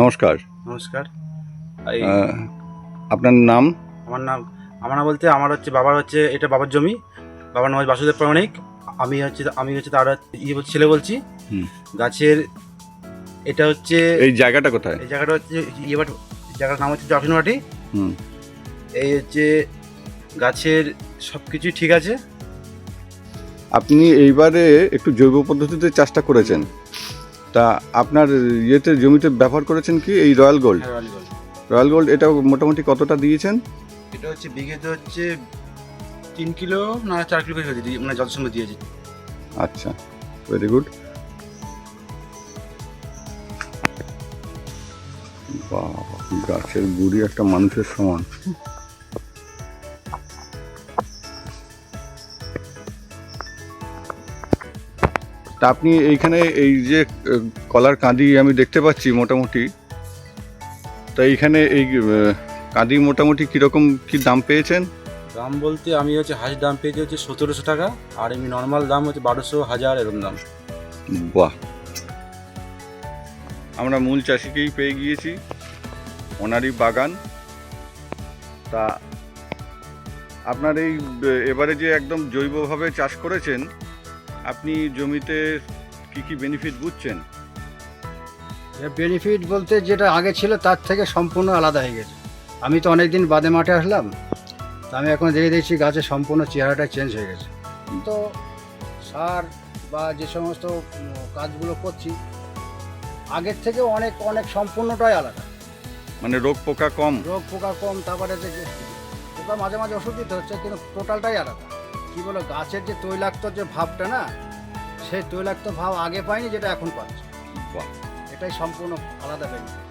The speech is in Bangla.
নমস্কার। নমস্কার। এই আহ, আপনার নাম? আমার নাম বলতে আমার বাবার এটা বাবার জমি। বাবার নাম হচ্ছে বাসুদেব প্রামাণিক। আমি হচ্ছে তার ছেলে বলছি। হুম। গাছের এটা হচ্ছে এই জায়গাটা কোথায়? এই জায়গাটা হচ্ছে জায়গাটার নাম হচ্ছে জশনবাটি। হুম। এই হচ্ছে গাছের সব কিছুই ঠিক আছে। আপনি এইবারে একটু জৈব পদ্ধতিতে চাষটা করেছেন, তা আপনার ইয়েতে জমিতে ব্যবহার করেছেন কি এই রয়্যাল গোল্ড? হ্যাঁ, রয়্যাল গোল্ড। রয়্যাল গোল্ড এটা মোটামুটি কতটা দিয়েছেন? এটা হচ্ছে বিঘেতে হচ্ছে 3 কিলো না 4 কিলো করে দিয়েছি, মানে যত সময় দিয়েছি। আচ্ছা, ভেরি গুড। বাহ, গাছের গুড়ি একটা মানুষের সমান। তা আপনি এইখানে এই যে কলার কাঁদি আমি দেখতে পাচ্ছি মোটামুটি, তা এইখানে এই কাঁদি মোটামুটি কীরকম কি দাম পেয়েছেন? দাম বলতে আমি হচ্ছে হাঁস দাম পেয়েছি হচ্ছে 1700 টাকা, আর এমনি নর্মাল দাম হচ্ছে 1200, 1000 এরকম দাম। বাহ, আমরা মূল চাষিকেই পেয়ে গিয়েছি, ওনারই বাগান। তা আপনার এই এবারে যে একদম জৈবভাবে চাষ করেছেন, আপনি জমিতে কি কি বেনিফিট বুঝছেন? বেনিফিট বলতে যেটা আগে ছিল তার থেকে সম্পূর্ণ আলাদা হয়ে গেছে। আমি তো অনেক দিন বাদে মাঠে আসলাম, তা আমি এখন দেখছি গাছের সম্পূর্ণ চেহারাটা চেঞ্জ হয়ে গেছে। তো সার বা যে সমস্ত কাজগুলো করছি আগের থেকে অনেক অনেক সম্পূর্ণটাই আলাদা। মানে রোগ পোকা কম? রোগ পোকা কম, তারপরে যে পোকা মাঝে মাঝে ওষুধ দিতে হচ্ছে, কিন্তু টোটালটাই আলাদা। কী বলো, গাছের যে তৈলাক্ত যে ভাবটা না, সেই তৈলাক্ত ভাব আগে পাইনি, যেটা এখন পাচ্ছি। বাহ, এটাই সম্পূর্ণ আলাদা বেনিফিট।